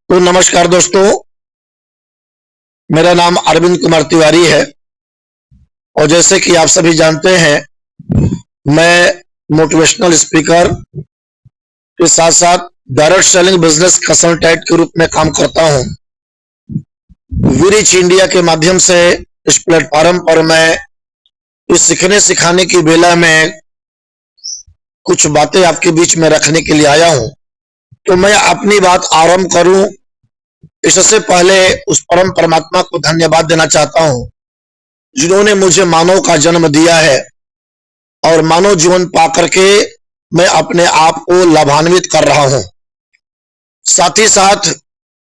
तो नमस्कार दोस्तों, मेरा नाम अरविंद कुमार तिवारी है और जैसे कि आप सभी जानते हैं, मैं मोटिवेशनल स्पीकर के साथ साथ डायरेक्ट सेलिंग बिजनेस कंसल्टेंट के रूप में काम करता हूं। वीरिच इंडिया के माध्यम से इस प्लेटफॉर्म पर मैं इस सीखने सिखाने की बेला में कुछ बातें आपके बीच में रखने के लिए आया हूं। तो मैं अपनी बात आरंभ करूं इससे पहले उस परम परमात्मा को धन्यवाद देना चाहता हूं जिन्होंने मुझे मानव का जन्म दिया है और मानव जीवन पाकर के मैं अपने आप को लाभान्वित कर रहा हूं। साथ ही साथ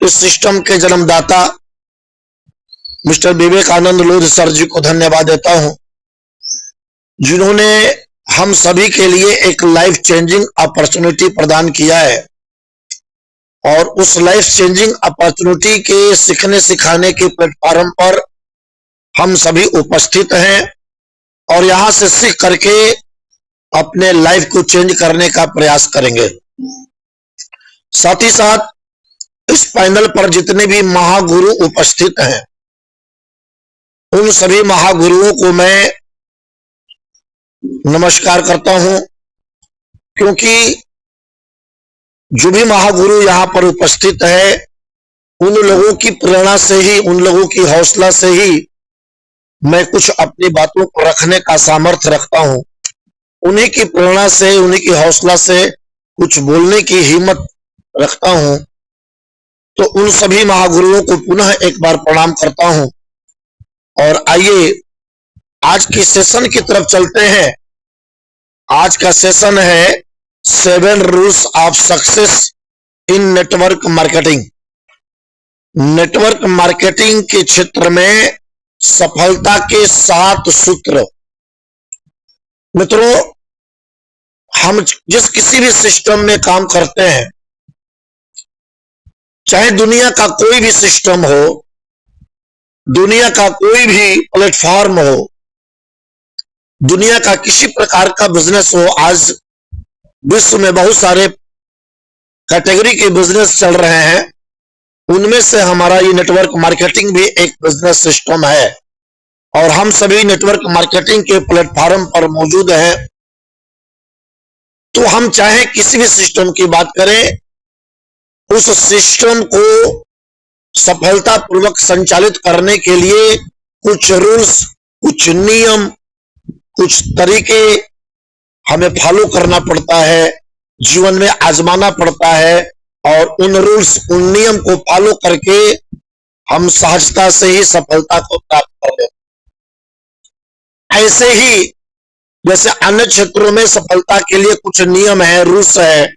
इस सिस्टम के जन्मदाता मिस्टर विवेकानंद लोध सर जी को धन्यवाद देता हूं जिन्होंने हम सभी के लिए एक लाइफ चेंजिंग अपॉर्चुनिटी प्रदान किया है और उस लाइफ चेंजिंग अपॉर्चुनिटी के सीखने सिखाने के प्लेटफॉर्म पर हम सभी उपस्थित हैं और यहां से सीख करके अपने लाइफ को चेंज करने का प्रयास करेंगे। साथ ही साथ इस पैनल पर जितने भी महागुरु उपस्थित हैं उन सभी महागुरुओं को मैं नमस्कार करता हूं, क्योंकि जो भी महागुरु यहां पर उपस्थित है उन लोगों की प्रेरणा से ही, उन लोगों की हौसला से ही मैं कुछ अपनी बातों को रखने का सामर्थ्य रखता हूं। उन्हीं की प्रेरणा से, उन्हीं की हौसला से कुछ बोलने की हिम्मत रखता हूं। तो उन सभी महागुरुओं को पुनः एक बार प्रणाम करता हूं और आइए आज की सेशन की तरफ चलते हैं। आज का सेशन है 7 rules of success in network marketing. Network marketing के क्षेत्र में सफलता के 7 सूत्र। मित्रों, हम जिस किसी भी सिस्टम में काम करते हैं, चाहे दुनिया का कोई भी सिस्टम हो, दुनिया का कोई भी प्लेटफॉर्म हो, दुनिया का किसी प्रकार का बिजनेस हो, आज विश्व में बहुत सारे कैटेगरी के बिजनेस चल रहे हैं, उनमें से हमारा ये नेटवर्क मार्केटिंग भी एक बिजनेस सिस्टम है और हम सभी नेटवर्क मार्केटिंग के प्लेटफॉर्म पर मौजूद हैं। तो हम चाहे किसी भी सिस्टम की बात करें, उस सिस्टम को सफलतापूर्वक संचालित करने के लिए कुछ रूल्स, कुछ नियम, कुछ तरीके हमें फॉलो करना पड़ता है, जीवन में आजमाना पड़ता है और उन रूल्स, उन नियम को फॉलो करके हम सहजता से ही सफलता को प्राप्त कर लेते। ऐसे ही जैसे अन्य क्षेत्रों में सफलता के लिए कुछ नियम है, रूल्स है,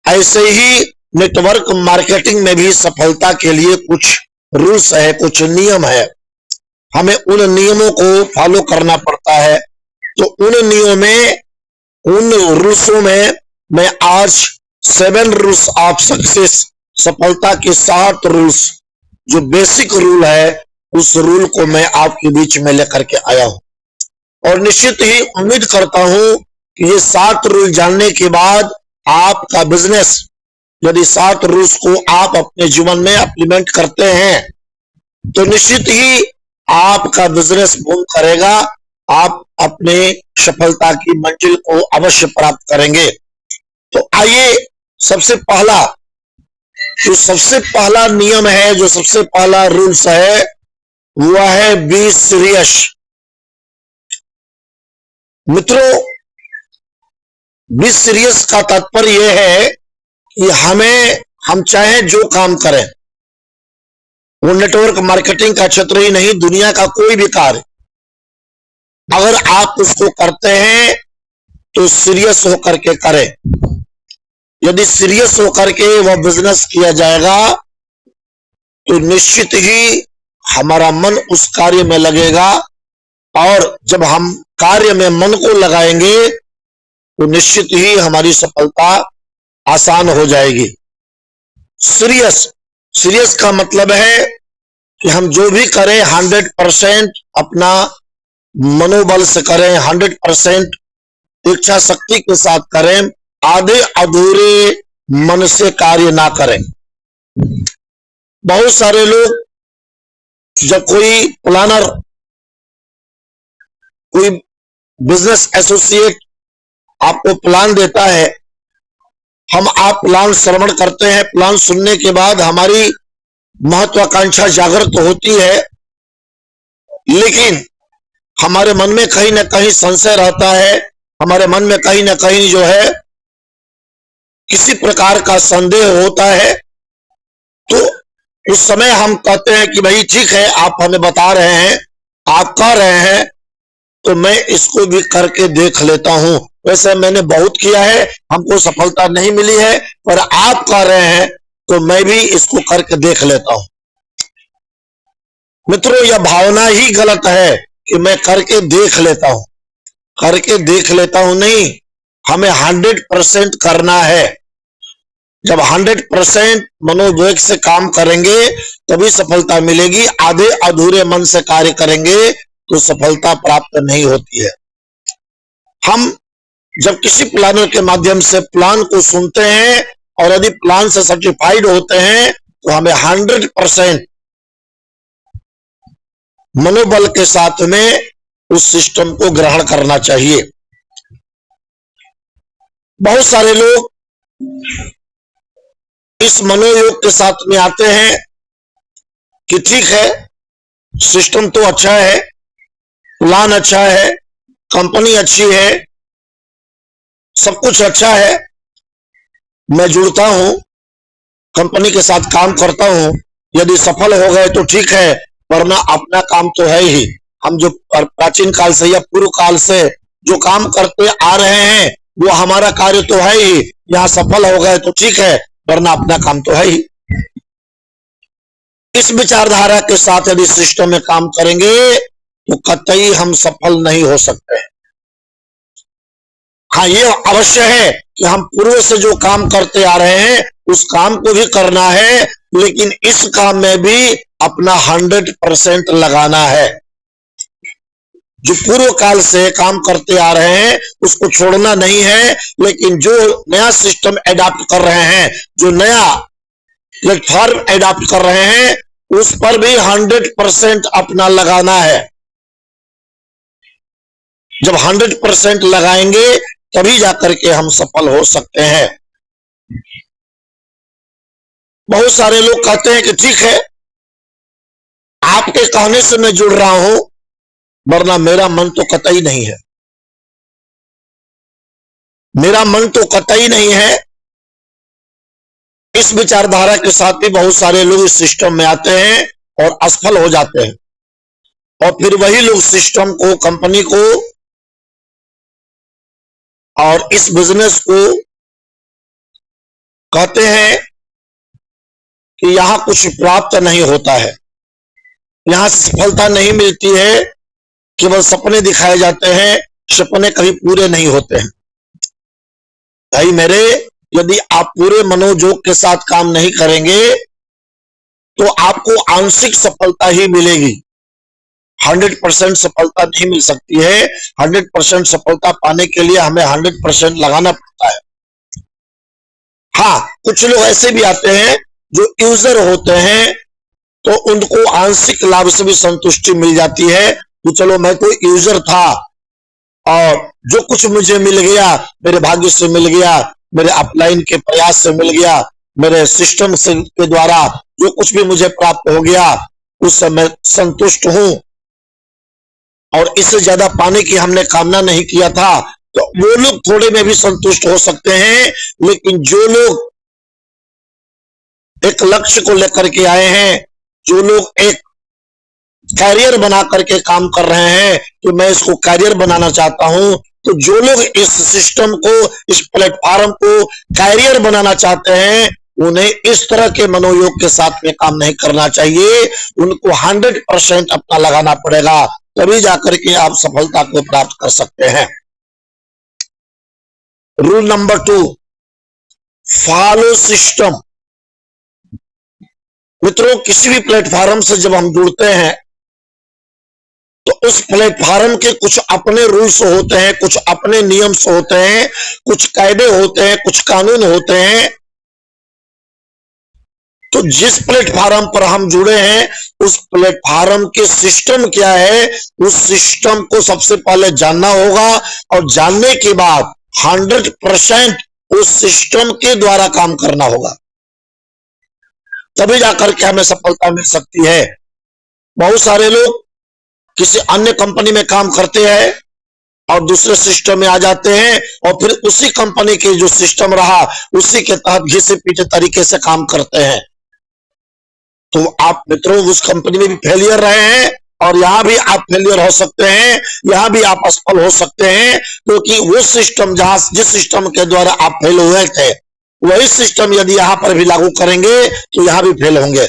ऐसे ही नेटवर्क मार्केटिंग में भी सफलता के लिए कुछ रूल्स है, कुछ नियम है। हमें उन नियमों को फॉलो करना पड़ता है। तो उन नियमों में, उन रूल्सों में मैं आज 7 रूल्स ऑफ सक्सेस, सफलता के 7 रूल्स, जो बेसिक रूल है, उस रूल को मैं आपके बीच में लेकर के आया हूं और निश्चित ही उम्मीद करता हूं कि ये 7 रूल जानने के बाद आपका बिजनेस, यदि 7 रूल्स को आप अपने जीवन में इंप्लीमेंट करते हैं तो निश्चित ही आपका बिजनेस बूम करेगा, आप अपने सफलता की मंजिल को अवश्य प्राप्त करेंगे। तो आइए, सबसे पहला नियम है, जो सबसे पहला रूल्स है, वो है बी सीरियस। मित्रों, बी सीरियस का तात्पर्य यह है कि हम चाहे जो काम करें, वो नेटवर्क मार्केटिंग का क्षेत्र ही नहीं, दुनिया का कोई भी कार्य, अगर आप उसको करते हैं तो सीरियस होकर के करें। यदि सीरियस होकर के वह बिजनेस किया जाएगा तो निश्चित ही हमारा मन उस कार्य में लगेगा और जब हम कार्य में मन को लगाएंगे तो निश्चित ही हमारी सफलता आसान हो जाएगी। सीरियस का मतलब है कि हम जो भी करें 100% अपना मनोबल से करें, 100% इच्छा शक्ति के साथ करें, आधे अधूरे मन से कार्य ना करें। बहुत सारे लोग, जब कोई प्लानर, कोई बिजनेस एसोसिएट आपको प्लान देता है, हम आप प्लान श्रवण करते हैं, प्लान सुनने के बाद हमारी महत्वाकांक्षा जागृत होती है, लेकिन हमारे मन में कहीं ना कहीं संशय रहता है, हमारे मन में कहीं ना कहीं जो है किसी प्रकार का संदेह होता है। तो उस समय हम कहते हैं कि भाई ठीक है, आप हमें बता रहे हैं, आप कह रहे हैं, तो मैं इसको भी करके देख लेता हूं। वैसे मैंने बहुत किया है, हमको सफलता नहीं मिली है, पर आप कह रहे हैं तो मैं भी इसको करके देख लेता हूं। मित्रों, यह भावना ही गलत है कि मैं करके देख लेता हूं। करके देख लेता हूं नहीं, हमें 100% करना है। जब 100% मनोवेग से काम करेंगे तभी सफलता मिलेगी। आधे अधूरे मन से कार्य करेंगे तो सफलता प्राप्त नहीं होती है। हम जब किसी प्लानर के माध्यम से प्लान को सुनते हैं और यदि प्लान से सर्टिफाइड होते हैं तो हमें 100% मनोबल के साथ में उस सिस्टम को ग्रहण करना चाहिए। बहुत सारे लोग इस मनोयोग के साथ में आते हैं कि ठीक है, सिस्टम तो अच्छा है, प्लान अच्छा है, कंपनी अच्छी है, सब कुछ अच्छा है, मैं जुड़ता हूं, कंपनी के साथ काम करता हूं, यदि सफल हो गए तो ठीक है, वरना अपना काम तो है ही। हम जो प्राचीन काल से या पूर्व काल से जो काम करते आ रहे हैं वो हमारा कार्य तो है ही, यहां सफल हो गए तो ठीक है, वरना अपना काम तो है ही। इस विचारधारा के साथ यदि सिस्टम में काम करेंगे तो कतई हम सफल नहीं हो सकते। हाँ, ये अवश्य है कि हम पूर्व से जो काम करते आ रहे हैं उस काम को भी करना है, लेकिन इस काम में भी अपना 100% लगाना है। जो पूर्व काल से काम करते आ रहे हैं उसको छोड़ना नहीं है, लेकिन जो नया सिस्टम एडॉप्ट कर रहे हैं, जो नया प्लेटफॉर्म एडॉप्ट कर रहे हैं, उस पर भी 100% अपना लगाना है। जब 100% लगाएंगे तभी जाकर के हम सफल हो सकते हैं। बहुत सारे लोग कहते हैं कि ठीक है, आपके कहने से मैं जुड़ रहा हूं, वरना मेरा मन तो कतई नहीं है, मेरा मन तो कतई नहीं है। इस विचारधारा के साथ भी बहुत सारे लोग इस सिस्टम में आते हैं और असफल हो जाते हैं, और फिर वही लोग सिस्टम को, कंपनी को और इस बिजनेस को कहते हैं कि यहां कुछ प्राप्त नहीं होता है, यहां सफलता नहीं मिलती है, केवल सपने दिखाए जाते हैं, सपने कभी पूरे नहीं होते हैं। भाई मेरे, यदि आप पूरे मनोयोग के साथ काम नहीं करेंगे तो आपको आंशिक सफलता ही मिलेगी, 100% सफलता नहीं मिल सकती है। 100% सफलता पाने के लिए हमें 100% लगाना पड़ता है। हाँ, कुछ लोग ऐसे भी आते हैं जो यूजर होते हैं, तो उनको आंशिक लाभ से भी संतुष्टि मिल जाती है कि चलो मैं तो यूजर था और जो कुछ मुझे मिल गया मेरे भाग्य से मिल गया, मेरे अपलाइन के प्रयास से मिल गया, मेरे सिस्टम से के द्वारा जो कुछ भी मुझे प्राप्त हो गया उससे मैं संतुष्ट हूं, और इससे ज्यादा पाने की हमने कामना नहीं किया था। तो वो लोग थोड़े में भी संतुष्ट हो सकते हैं, लेकिन जो लोग एक लक्ष्य को लेकर के आए हैं, जो लोग एक कैरियर बना करके काम कर रहे हैं कि मैं इसको कैरियर बनाना चाहता हूं, तो जो लोग इस सिस्टम को, इस प्लेटफॉर्म को कैरियर बनाना चाहते हैं, उन्हें इस तरह के मनोयोग के साथ में काम नहीं करना चाहिए। उनको 100% अपना लगाना पड़ेगा, तभी जाकर के आप सफलता को प्राप्त कर सकते हैं। Rule number 2, follow system. मित्रों, किसी भी प्लेटफॉर्म से जब हम जुड़ते हैं तो उस प्लेटफॉर्म के कुछ अपने रूल्स होते हैं, कुछ अपने नियम्स होते हैं, कुछ कायदे होते हैं, कुछ कानून होते हैं। तो जिस प्लेटफार्म पर हम जुड़े हैं उस प्लेटफार्म के सिस्टम क्या है, उस सिस्टम को सबसे पहले जानना होगा और जानने के बाद 100% उस सिस्टम के द्वारा काम करना होगा, तभी जाकर के हमें सफलता मिल सकती है। बहुत सारे लोग किसी अन्य कंपनी में काम करते हैं और दूसरे सिस्टम में आ जाते हैं और फिर उसी कंपनी के जो सिस्टम रहा उसी के तहत घिसे पीटे तरीके से काम करते हैं। तो आप मित्रों उस कंपनी में भी फेलियर रहे हैं और यहां भी आप फेलियर हो सकते हैं, यहां भी आप असफल हो सकते हैं, क्योंकि वो सिस्टम जिस सिस्टम के द्वारा आप फेल हुए थे वही सिस्टम यदि यहां पर भी लागू करेंगे तो यहां भी फेल होंगे,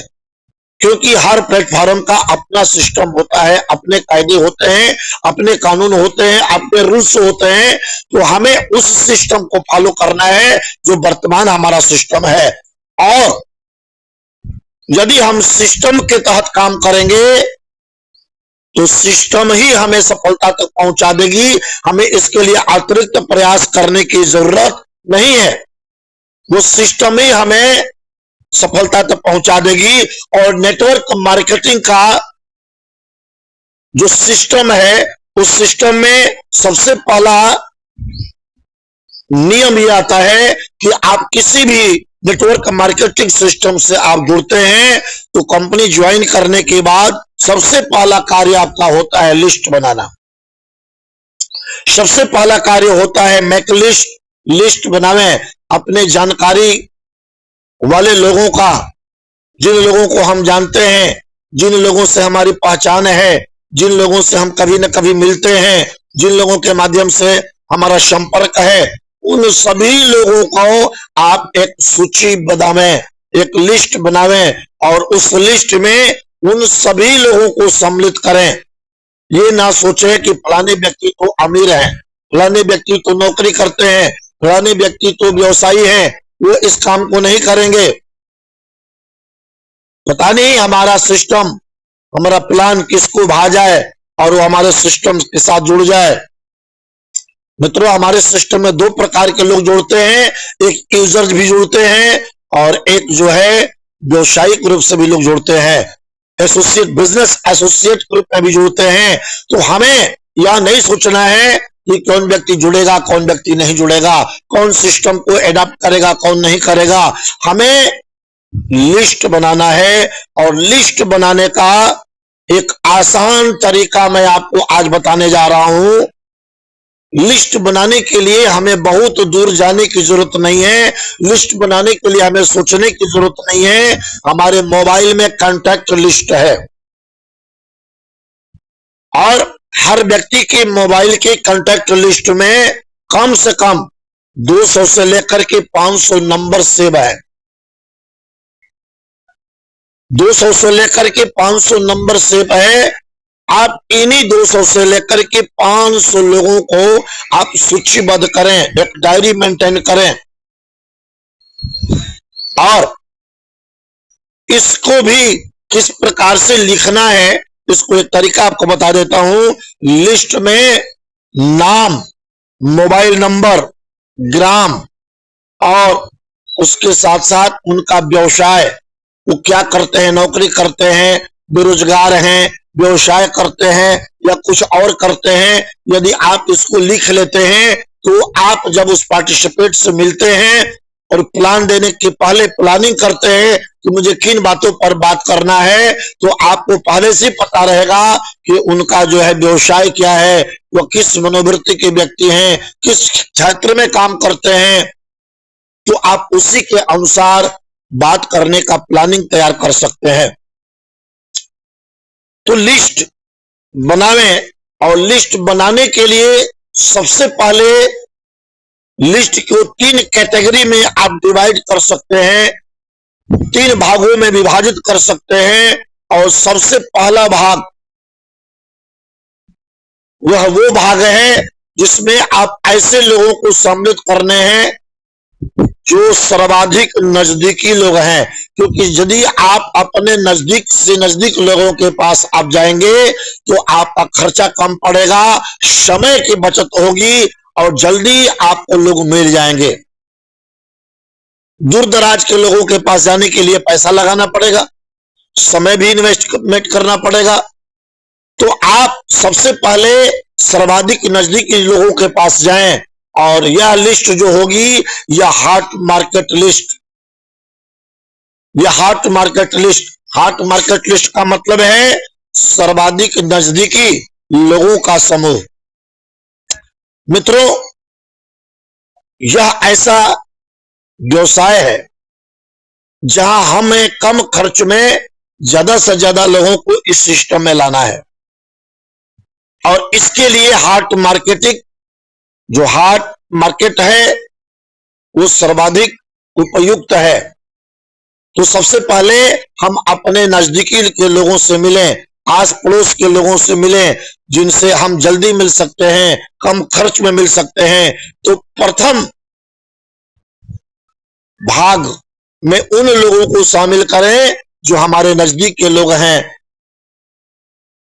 क्योंकि हर प्लेटफॉर्म का अपना सिस्टम होता है, अपने कायदे होते हैं, अपने कानून होते हैं, अपने रूल्स होते हैं। तो हमें उस सिस्टम को फॉलो करना है जो वर्तमान हमारा सिस्टम है, और यदि हम सिस्टम के तहत काम करेंगे तो सिस्टम ही हमें सफलता तक पहुंचा देगी। हमें इसके लिए अतिरिक्त प्रयास करने की जरूरत नहीं है, वो सिस्टम ही हमें सफलता तक पहुंचा देगी। और नेटवर्क मार्केटिंग का जो सिस्टम है उस सिस्टम में सबसे पहला नियम यह आता है कि आप किसी भी नेटवर्क मार्केटिंग सिस्टम से आप जुड़ते हैं तो कंपनी ज्वाइन करने के बाद सबसे पहला कार्य आपका होता है लिस्ट बनाना। सबसे पहला कार्य होता है मेक लिस्ट बनावे अपने जानकारी वाले लोगों का, जिन लोगों को हम जानते हैं, जिन लोगों से हमारी पहचान है, जिन लोगों से हम कभी न कभी मिलते हैं, जिन लोगों के माध्यम से हमारा संपर्क है, उन सभी लोगों को आप एक सूची बनावें, एक लिस्ट बनावें और उस लिस्ट में उन सभी लोगों को सम्मिलित करें। ये ना सोचे कि फलाने व्यक्ति तो अमीर है, फलाने व्यक्ति तो नौकरी करते हैं, फलाने व्यक्ति तो व्यवसायी हैं, वो इस काम को नहीं करेंगे। पता नहीं हमारा सिस्टम, हमारा प्लान किसको भा जाए और वो हमारे सिस्टम के साथ जुड़ जाए। मित्रों हमारे सिस्टम में दो प्रकार के लोग जुड़ते हैं, एक यूजर्स भी जुड़ते हैं और एक जो है व्यवसायिक रूप से भी लोग जुड़ते हैं, एसोसिएट बिजनेस एसोसिएट ग्रुप में भी जुड़ते हैं। तो हमें यह नहीं सोचना है कि कौन व्यक्ति जुड़ेगा कौन व्यक्ति नहीं जुड़ेगा, कौन सिस्टम को एडॉप्ट करेगा कौन नहीं करेगा। हमें लिस्ट बनाना है और लिस्ट बनाने का एक आसान तरीका मैं आपको आज बताने जा रहा हूं। लिस्ट बनाने के लिए हमें बहुत दूर जाने की जरूरत नहीं है, लिस्ट बनाने के लिए हमें सोचने की जरूरत नहीं है। हमारे मोबाइल में कॉन्टैक्ट लिस्ट है और हर व्यक्ति के मोबाइल के कॉन्टैक्ट लिस्ट में कम से कम 200 से लेकर के 500 नंबर सेव है। 200 से लेकर के 500 नंबर सेव है। आप इन्हीं 200 से लेकर के 500 लोगों को आप सूचीबद्ध करें, एक डायरी मेंटेन करें और इसको भी किस प्रकार से लिखना है इसको एक तरीका आपको बता देता हूं। लिस्ट में नाम, मोबाइल नंबर, ग्राम और उसके साथ साथ उनका व्यवसाय, वो क्या करते हैं, नौकरी करते हैं, बेरोजगार हैं, व्यवसाय करते हैं या कुछ और करते हैं। यदि आप इसको लिख लेते हैं तो आप जब उस पार्टिसिपेट से मिलते हैं और प्लान देने के पहले प्लानिंग करते हैं कि मुझे किन बातों पर बात करना है, तो आपको पहले से पता रहेगा कि उनका जो है व्यवसाय क्या है, वो किस मनोवृत्ति के व्यक्ति हैं, किस क्षेत्र में काम करते हैं। तो आप उसी के अनुसार बात करने का प्लानिंग तैयार कर सकते हैं। तो लिस्ट बनावें और लिस्ट बनाने के लिए सबसे पहले लिस्ट को 3 कैटेगरी में आप डिवाइड कर सकते हैं, 3 भागों में विभाजित कर सकते हैं। और सबसे पहला भाग वह वो भाग है जिसमें आप ऐसे लोगों को सम्मिलित करने हैं जो सर्वाधिक नजदीकी लोग हैं, क्योंकि यदि आप अपने नजदीक से नजदीक लोगों के पास आप जाएंगे तो आपका खर्चा कम पड़ेगा, समय की बचत होगी और जल्दी आपको लोग मिल जाएंगे। दूर दराज के लोगों के पास जाने के लिए पैसा लगाना पड़ेगा, समय भी इन्वेस्टमेंट करना पड़ेगा। तो आप सबसे पहले सर्वाधिक नजदीकी लोगों के पास जाएं, और यह लिस्ट जो होगी यह हॉट मार्केट लिस्ट, यह hot market list, hot market list का मतलब है सर्वाधिक नजदीकी लोगों का समूह। मित्रों, यह ऐसा व्यवसाय है जहां हमें कम खर्च में ज्यादा से ज्यादा लोगों को इस सिस्टम में लाना है, और इसके लिए हॉट मार्केटिंग, जो हॉट मार्केट है वो सर्वाधिक उपयुक्त है। तो सबसे पहले हम अपने नजदीकी के लोगों से मिलें, आस पड़ोस के लोगों से मिलें, जिनसे हम जल्दी मिल सकते हैं, कम खर्च में मिल सकते हैं। तो प्रथम भाग में उन लोगों को शामिल करें जो हमारे नजदीक के लोग हैं।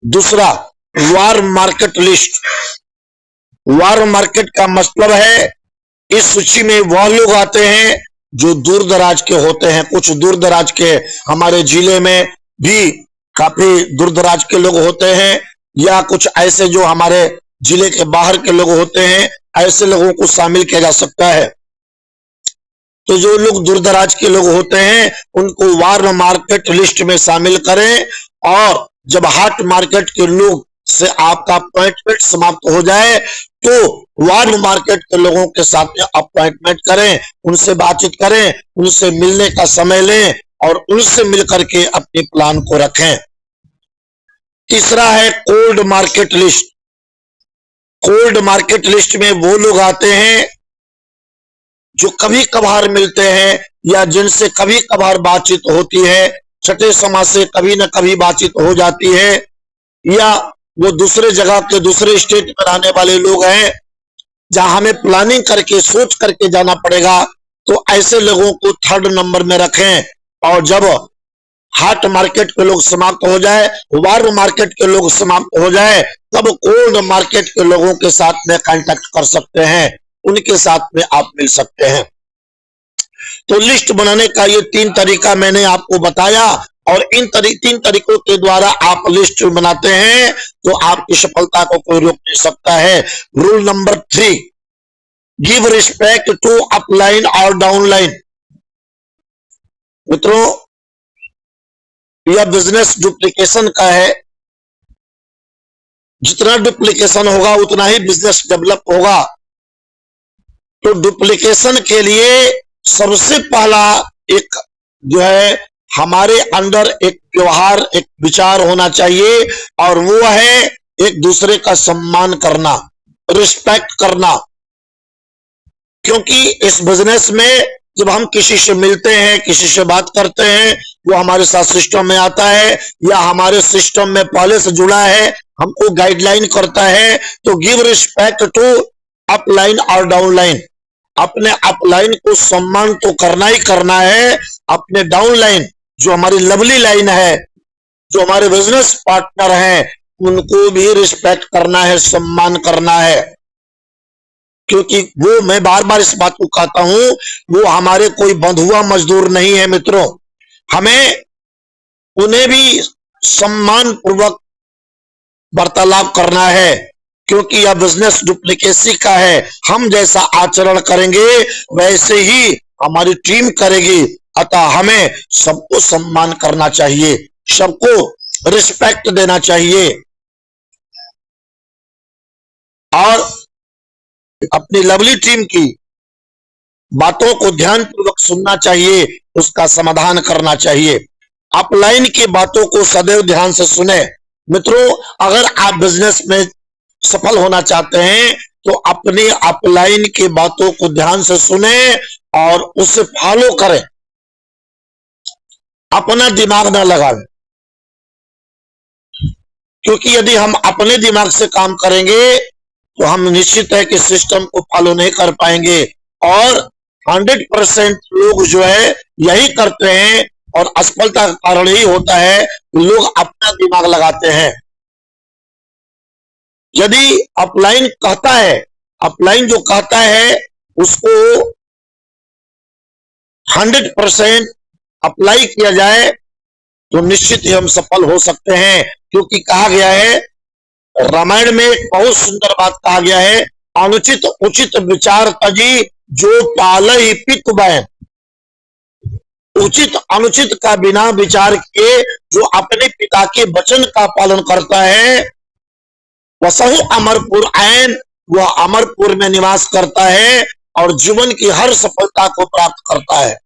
दूसरा, वार मार्केट लिस्ट। वार मार्केट का मतलब है इस सूची में वह लोग आते हैं जो दूर दराज के होते हैं। कुछ दूर दराज के, हमारे जिले में भी काफी दूर दराज के लोग होते हैं, या कुछ ऐसे जो हमारे जिले के बाहर के लोग होते हैं, ऐसे लोगों को शामिल किया जा सकता है। तो जो लोग दूर दराज के लोग होते हैं उनको वार मार्केट लिस्ट में शामिल करें, और जब हॉट मार्केट के लोग से आपका अपॉइंटमेंट समाप्त हो जाए तो वार मार्केट के लोगों के साथ में अपॉइंटमेंट करें, उनसे बातचीत करें, उनसे मिलने का समय लें और उनसे मिलकर के अपने प्लान को रखें। तीसरा है cold market list. Cold market list में वो लोग आते हैं जो कभी कभार मिलते हैं या जिनसे कभी कभार बातचीत होती है, छठे समाज से कभी न कभी बातचीत हो जाती है, या वो दूसरे जगह के दूसरे स्टेट में रहने वाले लोग हैं जहां हमें प्लानिंग करके सोच करके जाना पड़ेगा। तो ऐसे लोगों को थर्ड नंबर में रखें, और जब हॉट मार्केट के लोग समाप्त हो जाए, वार मार्केट के लोग समाप्त हो जाए, तब कोल्ड मार्केट के लोगों के साथ में कांटेक्ट कर सकते हैं, उनके साथ में आप मिल सकते हैं। तो लिस्ट बनाने का ये 3 तरीका मैंने आपको बताया, और इन तीन तरीकों के द्वारा आप लिस्ट बनाते हैं तो आपकी सफलता को कोई रोक नहीं सकता है। Rule number 3, give respect to upline और डाउनलाइन। मित्रों, यह बिजनेस डुप्लीकेशन का है। जितना डुप्लीकेशन होगा उतना ही बिजनेस डेवलप होगा। तो डुप्लीकेशन के लिए सबसे पहला एक जो है हमारे अंदर एक व्यवहार, एक विचार होना चाहिए, और वो है एक दूसरे का सम्मान करना, रिस्पेक्ट करना। क्योंकि इस बिजनेस में जब हम किसी से मिलते हैं, किसी से बात करते हैं, वो हमारे साथ सिस्टम में आता है या हमारे सिस्टम में पहले से जुड़ा है, हमको गाइडलाइन करता है। तो गिव रिस्पेक्ट टू अपलाइन और डाउनलाइन। अपने अपलाइन को सम्मान तो करना ही करना है, अपने डाउनलाइन जो हमारी लवली लाइन है, जो हमारे बिजनेस पार्टनर हैं, उनको भी रिस्पेक्ट करना है, सम्मान करना है। क्योंकि वो, मैं बार बार इस बात को कहता हूं, वो हमारे कोई बंधुआ मजदूर नहीं है। मित्रों, हमें उन्हें भी सम्मान पूर्वक वार्तालाप करना है, क्योंकि यह बिजनेस डुप्लीकेसी का है। हम जैसा आचरण करेंगे वैसे ही हमारी टीम करेगी। अतः हमें सबको सम्मान करना चाहिए, सबको रिस्पेक्ट देना चाहिए, और अपनी लवली टीम की बातों को ध्यानपूर्वक सुनना चाहिए, उसका समाधान करना चाहिए। अपलाइन की बातों को सदैव ध्यान से सुने। मित्रों, अगर आप बिजनेस में सफल होना चाहते हैं तो अपनी अपलाइन की बातों को ध्यान से सुने और उसे फॉलो करें, अपना दिमाग ना लगाएं। क्योंकि यदि हम अपने दिमाग से काम करेंगे तो हम निश्चित है कि सिस्टम को फॉलो नहीं कर पाएंगे, और 100% लोग जो है यही करते हैं, और असफलता का कारण ही होता है कि लोग अपना दिमाग लगाते हैं। यदि अपलाइन कहता है, अपलाइन जो कहता है उसको 100% अप्लाई किया जाए तो निश्चित ही हम सफल हो सकते हैं। क्योंकि कहा गया है, रामायण में एक बहुत सुंदर बात कहा गया है, अनुचित उचित विचार तजी जो पालई पित बैन। उचित अनुचित का बिना विचार किए जो अपने पिता के वचन का पालन करता है, वसहु अमरपुर आयन, वह अमरपुर में निवास करता है और जीवन की हर सफलता को प्राप्त करता है।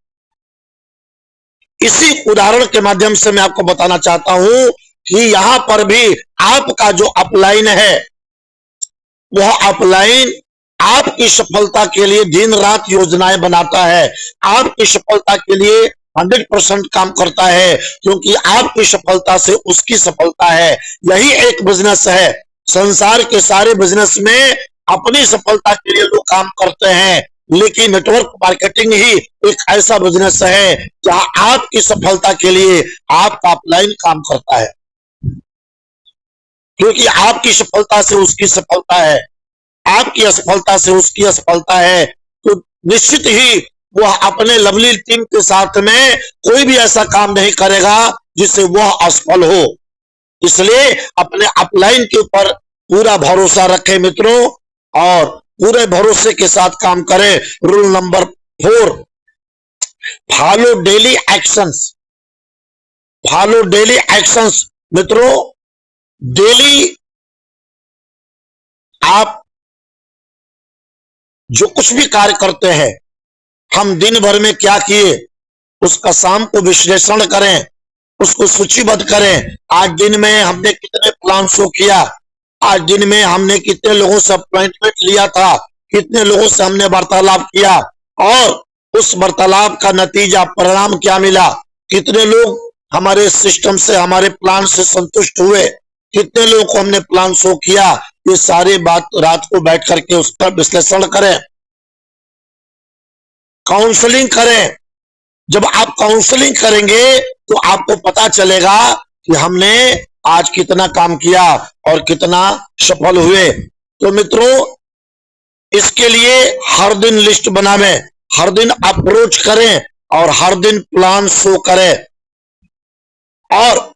इसी उदाहरण के माध्यम से मैं आपको बताना चाहता हूं कि यहां पर भी आपका जो अपलाइन है, वह अपलाइन आपकी सफलता के लिए दिन रात योजनाएं बनाता है, आपकी सफलता के लिए 100% काम करता है, क्योंकि आपकी सफलता से उसकी सफलता है। यही एक बिजनेस है। संसार के सारे बिजनेस में अपनी सफलता के लिए लोग काम करते हैं, लेकिन नेटवर्क मार्केटिंग ही एक ऐसा बिजनेस है जहां आपकी सफलता के लिए आपका अपलाइन काम करता है, क्योंकि आपकी सफलता से उसकी सफलता है, आपकी असफलता से उसकी असफलता है। तो निश्चित ही वह अपने लवली टीम के साथ में कोई भी ऐसा काम नहीं करेगा जिससे वह असफल हो। इसलिए अपने अपलाइन के ऊपर पूरा भरोसा रखें मित्रों, और पूरे भरोसे के साथ काम करें। Rule number 4, follow daily actions. Follow daily actions. मित्रों, डेली आप जो कुछ भी कार्य करते हैं, हम दिन भर में क्या किए उसका शाम को विश्लेषण करें, उसको सूचीबद्ध करें। आज दिन में हमने कितने प्लान शो किया, आज दिन में हमने कितने लोगों से अपॉइंटमेंट लिया था, कितने लोगों से हमने वार्तालाप किया और उस वार्तालाप का नतीजा परिणाम क्या मिला, कितने लोग हमारे सिस्टम से हमारे प्लान से संतुष्ट हुए, कितने लोगों को हमने प्लान शो किया। ये सारी बात रात को बैठ करके उसका विश्लेषण करें, काउंसलिंग करें। जब आप काउंसलिंग करेंगे तो आपको पता चलेगा कि हमने आज कितना काम किया और कितना सफल हुए। तो मित्रों, इसके लिए हर दिन लिस्ट बनावें, हर दिन अप्रोच करें और हर दिन प्लान शो करें। और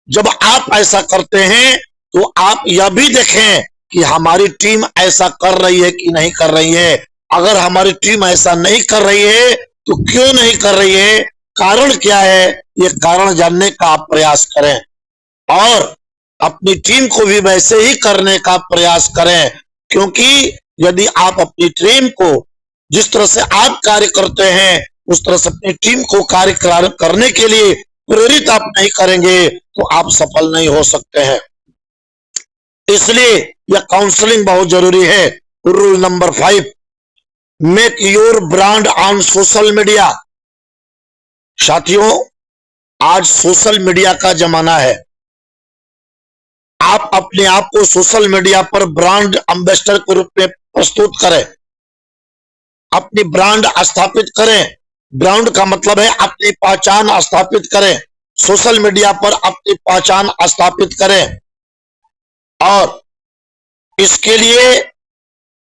जब आप ऐसा करते हैं तो आप यह भी देखें कि हमारी टीम ऐसा कर रही है कि नहीं कर रही है। अगर हमारी टीम ऐसा नहीं कर रही है तो क्यों नहीं कर रही है, कारण क्या है, ये कारण जानने का आप प्रयास करें और अपनी टीम को भी वैसे ही करने का प्रयास करें। क्योंकि यदि आप अपनी टीम को जिस तरह से आप कार्य करते हैं उस तरह से अपनी टीम को कार्य करने के लिए प्रेरित आप नहीं करेंगे तो आप सफल नहीं हो सकते हैं। इसलिए यह काउंसलिंग बहुत जरूरी है। Rule number 5, make your brand on social media. साथियों, आज सोशल मीडिया का जमाना है। आप अपने आप को सोशल मीडिया पर ब्रांड एम्बेसडर के रूप में प्रस्तुत करें, अपनी ब्रांड स्थापित करें। ब्रांड का मतलब है अपनी पहचान स्थापित करें, सोशल मीडिया पर अपनी पहचान स्थापित करें। और इसके लिए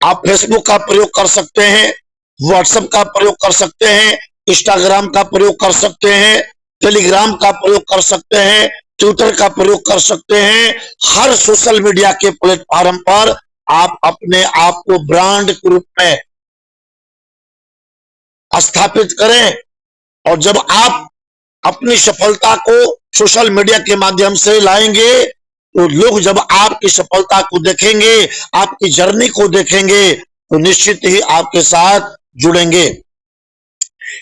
आप फेसबुक का प्रयोग कर सकते हैं, व्हाट्सएप का प्रयोग कर सकते हैं, इंस्टाग्राम का प्रयोग कर सकते हैं, टेलीग्राम का प्रयोग कर सकते हैं, ट्विटर का प्रयोग कर सकते हैं। हर सोशल मीडिया के प्लेटफॉर्म पर आप अपने आप को ब्रांड के रूप में स्थापित करें। और जब आप अपनी सफलता को सोशल मीडिया के माध्यम से लाएंगे तो लोग जब आपकी सफलता को देखेंगे, आपकी जर्नी को देखेंगे तो निश्चित ही आपके साथ जुड़ेंगे।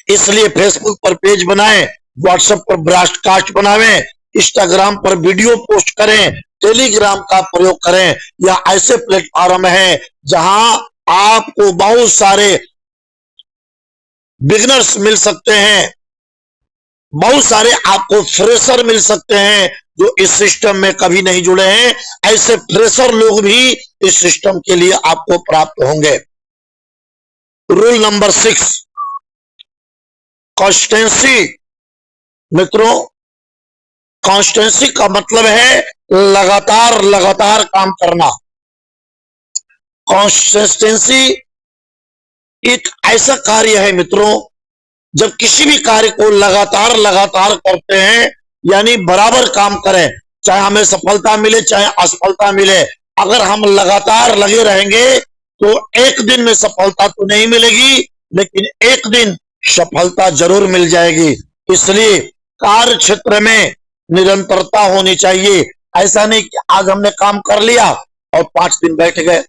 इसलिए फेसबुक पर पेज बनाएं, व्हाट्सएप पर ब्रॉडकास्ट बनावें, इंस्टाग्राम पर वीडियो पोस्ट करें, टेलीग्राम का प्रयोग करें। यह ऐसे प्लेटफॉर्म है जहां आपको बहुत सारे बिगनर्स मिल सकते हैं, बहुत सारे आपको फ्रेशर मिल सकते हैं जो इस सिस्टम में कभी नहीं जुड़े हैं। ऐसे फ्रेशर लोग भी इस सिस्टम के लिए आपको प्राप्त होंगे। Rule number 6, constituency. मित्रों, कॉन्स्टेंसी का मतलब है लगातार लगातार काम करना। कॉन्सिस्टेंसी एक ऐसा कार्य है मित्रों जब किसी भी कार्य को लगातार लगातार करते हैं, यानी बराबर काम करें, चाहे हमें सफलता मिले चाहे असफलता मिले, अगर हम लगातार लगे रहेंगे तो एक दिन में सफलता तो नहीं मिलेगी, लेकिन एक दिन सफलता जरूर मिल जाएगी। इसलिए कार्य क्षेत्र में निरंतरता होनी चाहिए। ऐसा नहीं कि आज हमने काम कर लिया और 5 दिन बैठ गए,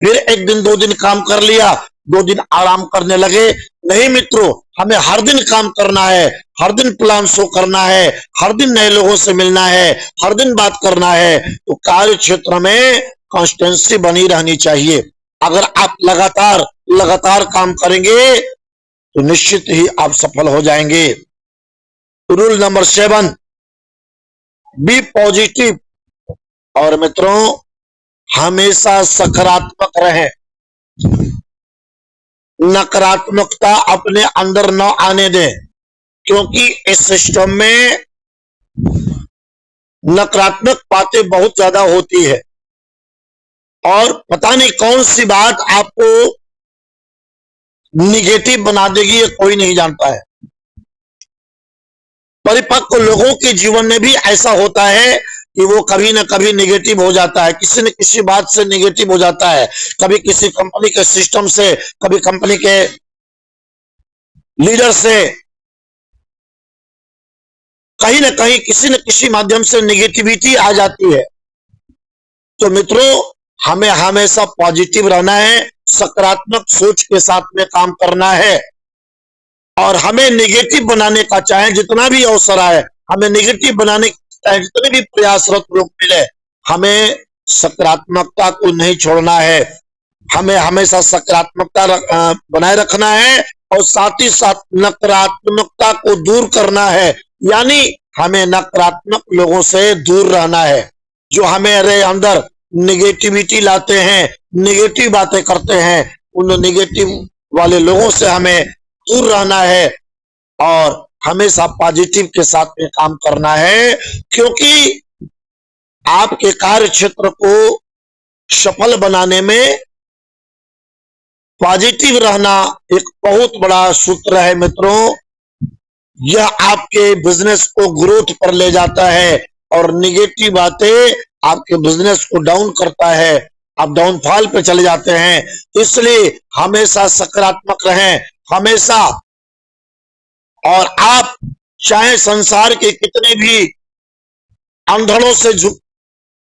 फिर 1 दिन 2 दिन काम कर लिया, 2 दिन आराम करने लगे। नहीं मित्रों, हमें हर दिन काम करना है, हर दिन प्लान शो करना है, हर दिन नए लोगों से मिलना है, हर दिन बात करना है। तो कार्य क्षेत्र में कॉन्स्टेंसी बनी रहनी चाहिए। अगर आप लगातार लगातार काम करेंगे तो निश्चित ही आप सफल हो जाएंगे। Rule number 7, be positive. और मित्रों, हमेशा सकारात्मक रहें, नकारात्मकता अपने अंदर न आने दें, क्योंकि इस सिस्टम में नकारात्मक बातें बहुत ज्यादा होती है और पता नहीं कौन सी बात आपको निगेटिव बना देगी, ये कोई नहीं जानता है। परिपक्व लोगों के जीवन में भी ऐसा होता है कि वो कभी ना कभी नेगेटिव हो जाता है, किसी न किसी बात से नेगेटिव हो जाता है, कभी किसी कंपनी के सिस्टम से, कभी कंपनी के लीडर से, कहीं ना कहीं किसी न किसी माध्यम से नेगेटिविटी आ जाती है। तो मित्रों, हमें हमेशा पॉजिटिव रहना है, सकारात्मक सोच के साथ में काम करना है और हमें नेगेटिव बनाने का चाहे जितना भी अवसर आए, हमें नेगेटिव बनाने चाहे जितने भी प्रयासरत लोग मिले, हमें सकारात्मकता को नहीं छोड़ना है। हमें हमेशा सकारात्मकता बनाए रखना है और साथ ही साथ नकारात्मकता को दूर करना है, यानी हमें नकारात्मक लोगों से दूर रहना है, जो हमारे अंदर नेगेटिविटी लाते हैं, नेगेटिव बातें करते हैं। उन नेगेटिव वाले लोगों से हमें दूर रहना है और हमेशा पॉजिटिव के साथ में काम करना है, क्योंकि आपके कार्य क्षेत्र को सफल बनाने में पॉजिटिव रहना एक बहुत बड़ा सूत्र है मित्रों। यह आपके बिजनेस को ग्रोथ पर ले जाता है और नेगेटिव बातें आपके बिजनेस को डाउन करता है, आप डाउनफॉल पे चले जाते हैं। इसलिए हमेशा सकारात्मक रहें, हमेशा। और आप चाहे संसार के कितने भी अंधड़ों से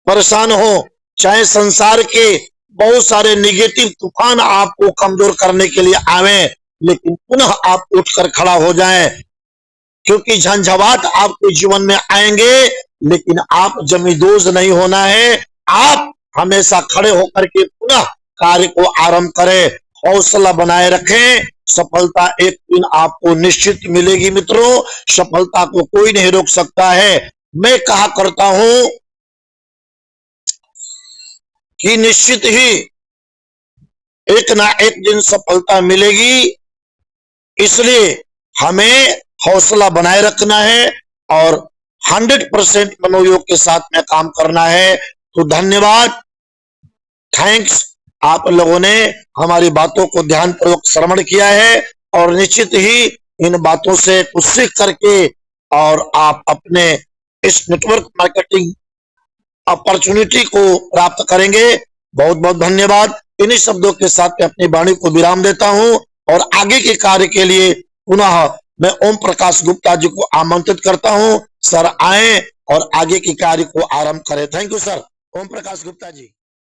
परेशान हो, चाहे संसार के बहुत सारे नेगेटिव तूफान आपको कमजोर करने के लिए आवे, लेकिन पुनः आप उठकर खड़ा हो जाएं, क्योंकि झंझावात आपके जीवन में आएंगे, लेकिन आप जमींदोज नहीं होना है। आप हमेशा खड़े होकर के पुनः कार्य को आरंभ करें, हौसला बनाए रखें। सफलता एक दिन आपको निश्चित मिलेगी मित्रों, सफलता को कोई नहीं रोक सकता है। मैं कहा करता हूं कि निश्चित ही एक ना एक दिन सफलता मिलेगी, इसलिए हमें हौसला बनाए रखना है और 100% मनोयोग के साथ में काम करना है। तो धन्यवाद, थैंक्स, आप लोगों ने हमारी बातों को ध्यानपूर्वक श्रवण किया है और निश्चित ही इन बातों से कुछ सीख करके और आप अपने इस नेटवर्क मार्केटिंग अपॉर्चुनिटी को प्राप्त करेंगे। बहुत बहुत धन्यवाद। इन्हीं शब्दों के साथ मैं अपनी वाणी को विराम देता हूं और आगे के कार्य के लिए पुनः मैं ओम प्रकाश गुप्ता जी को आमंत्रित करता हूं। सर आए और आगे के कार्य को आरंभ करें। Thank you sir, Om Prakash Gupta ji.